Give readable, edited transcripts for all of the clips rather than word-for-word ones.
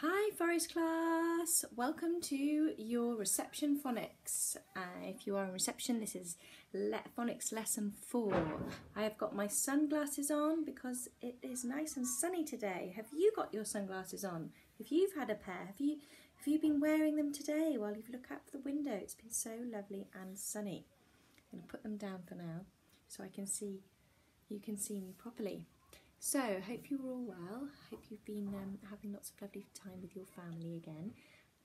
Hi Forest class, welcome to your reception phonics. If you are in reception, this is phonics lesson 4. I have got my sunglasses on because it is nice and sunny today. Have you got your sunglasses on? If you've had a pair, have you been wearing them today while you've looked out the window? It's been so lovely and sunny. I'm going to put them down for now so you can see me properly. So, hope you're all well. Hope you've been having lots of lovely time with your family again,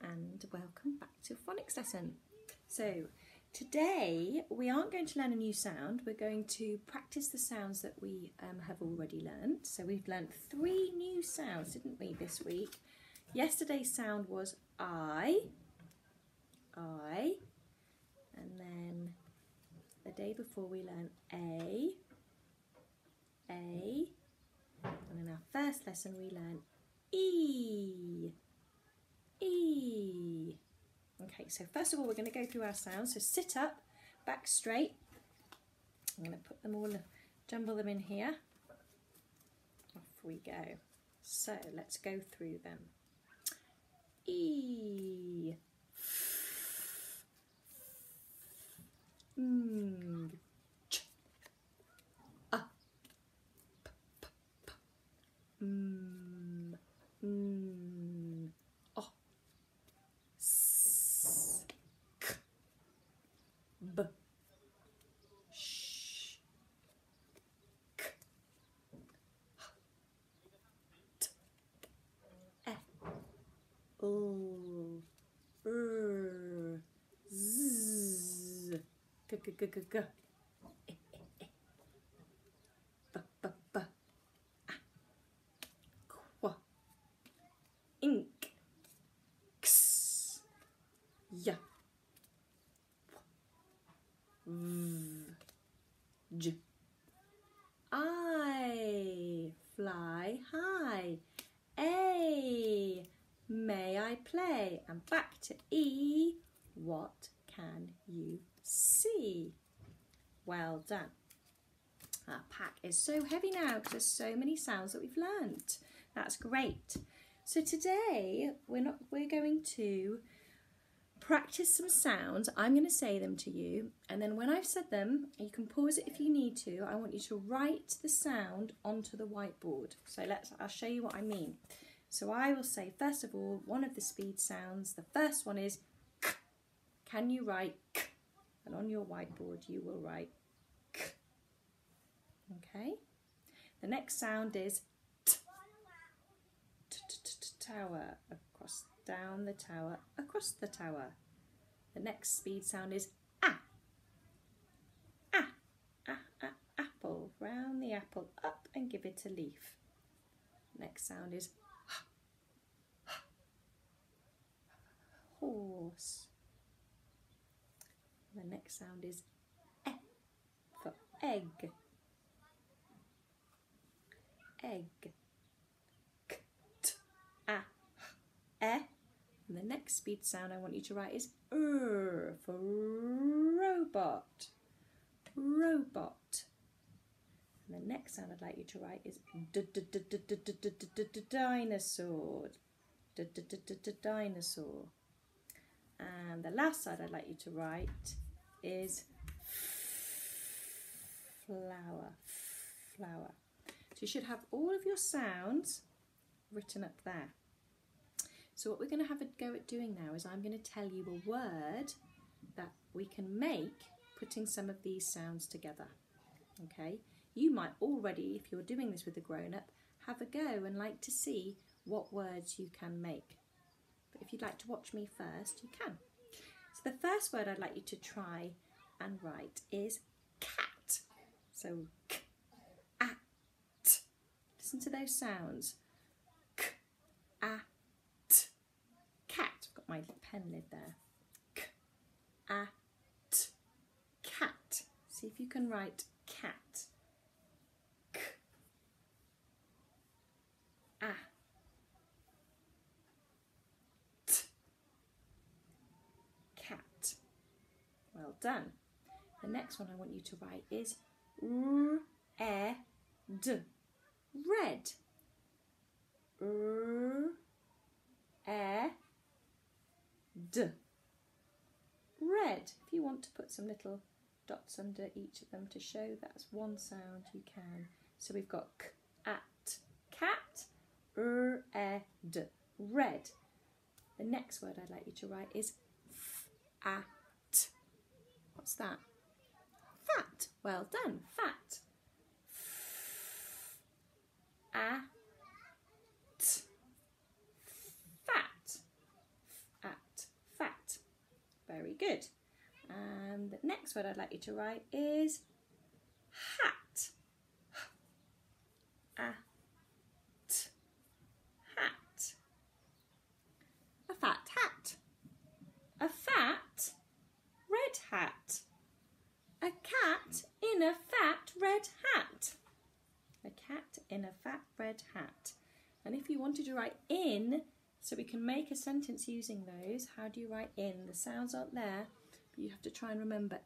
and welcome back to phonics lesson. So, today we aren't going to learn a new sound. We're going to practice the sounds that we have already learned. So, we've learned 3 new sounds, didn't we, this week? Yesterday's sound was I, and then the day before we learned A. And in our first lesson we learned E. Okay, so first of all we're going to go through our sounds. So sit up, back straight. I'm going to put them all, jumble them in here. Off we go. So let's go through them. E. O. S. K. B. Sh. K. H. T. E. L. R. Z. G. G. G. G. G. Ink, X, Y, V, J. I fly high. A, may I play? And back to E, what can you see? Well done. Our pack is so heavy now because there's so many sounds that we've learnt. That's great. So today we're going to practice some sounds. I'm going to say them to you, and then when I've said them, you can pause it if you need to. I want you to write the sound onto the whiteboard. So I'll show you what I mean. So I will say first of all one of the speed sounds. The first one is K. Can you write K? And on your whiteboard you will write K. Okay. The next sound is tower, across, down the tower, across the tower. The next speed sound is apple, round the apple, up and give it a leaf. Next sound is horse. The next sound is E for egg. And the next speed sound I want you to write is R for robot. And the next sound I'd like you to write is dinosaur. Dinosaur. And the last sound I'd like you to write is flower. So you should have all of your sounds written up there. So what we're going to have a go at doing now is I'm going to tell you a word that we can make putting some of these sounds together. Okay? You might already, if you're doing this with a grown-up, have a go and like to see what words you can make. But if you'd like to watch me first, you can. So the first word I'd like you to try and write is cat. So k, a, t. Listen to those sounds. K, a, cat. I've got my pen lid there. K, a, t, cat. See if you can write cat. K, a, t, cat. Well done. The next one I want you to write is red. Red. Red. If you want to put some little dots under each of them to show that's one sound, you can. So we've got k, at, cat, ed, red. The next word I'd like you to write is at. What's that? Fat. Well done. Fat. At. Fat. At. Fat. Very good. And the next word I'd like you to write is hat. At. Hat. A fat hat. A fat red hat. A cat in a fat red hat. A cat in a fat red hat. And if you wanted to write in, so we can make a sentence using those, how do you write in? The sounds aren't there, but you have to try and remember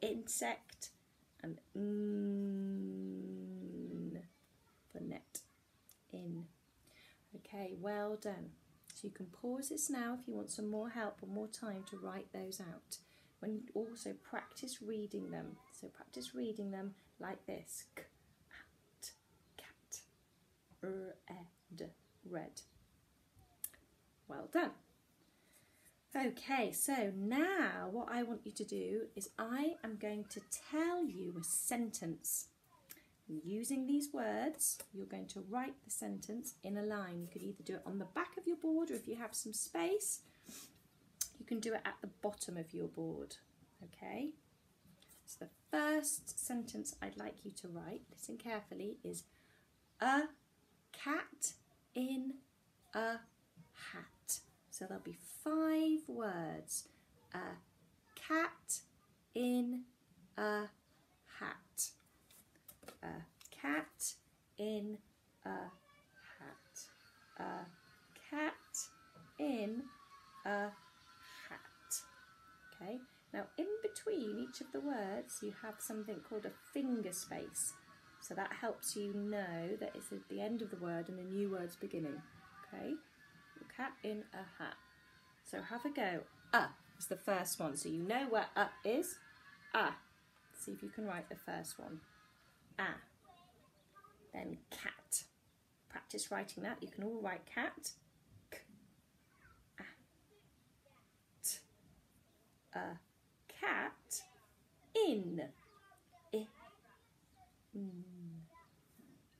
insect and for net, in. Okay, well done. So you can pause this now if you want some more help or more time to write those out. When also practice reading them. So practice reading them like this. K, at, cat, ed, red. Well done. Okay, so now what I want you to do is I am going to tell you a sentence. And using these words, you're going to write the sentence in a line. You could either do it on the back of your board, or if you have some space, you can do it at the bottom of your board. Okay? So the first sentence I'd like you to write, listen carefully, is a cat in a hat. So there'll be 5 words. A cat in a hat. A cat in a hat. A cat in a hat. Okay, now in between each of the words you have something called a finger space. So that helps you know that it's at the end of the word and a new word's beginning. Okay, a cat in a hat. So have a go. Is the first one. So you know where is. See if you can write the first one. Then cat. Practice writing that. You can all write cat. K, a, t. A cat in. I, n.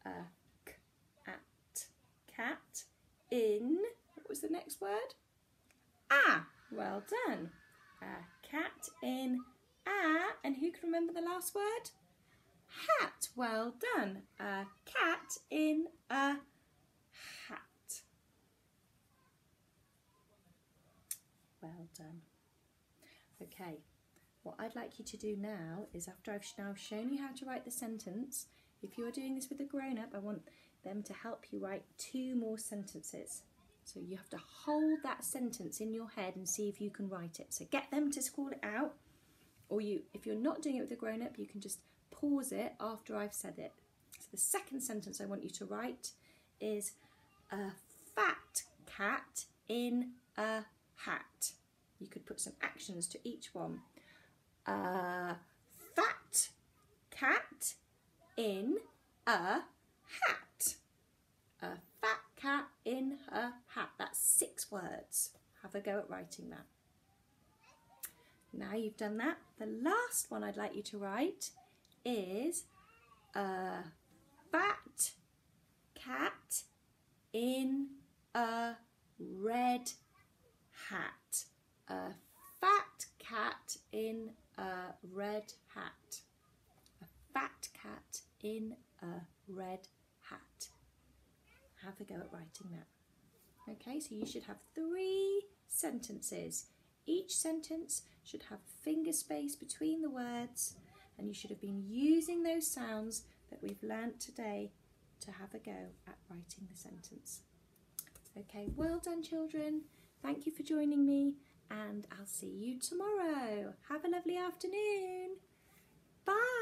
A k, at. Cat in. What was the next word? Well done. A cat in and who can remember the last word? Hat. Well done. A cat in a hat. Well done. Okay, what I'd like you to do now is, after I've now shown you how to write the sentence, if you are doing this with a grown-up, I want them to help you write 2 more sentences. So you have to hold that sentence in your head and see if you can write it. So get them to call it out, or if you're not doing it with a grown-up, you can just pause it after I've said it. So the second sentence I want you to write is a fat cat in a hat. You could put some actions to each one. A fat cat in a hat. A fat cat in a hat. That's 6 words. Have a go at writing that. Now you've done that, the last one I'd like you to write is a fat cat in a red hat. A fat cat in a red hat. A fat cat in a red hat. Have a go at writing that. Okay, so you should have 3 sentences. Each sentence should have finger space between the words, and you should have been using those sounds that we've learnt today to have a go at writing the sentence. Okay, well done children. Thank you for joining me, and I'll see you tomorrow. Have a lovely afternoon. Bye.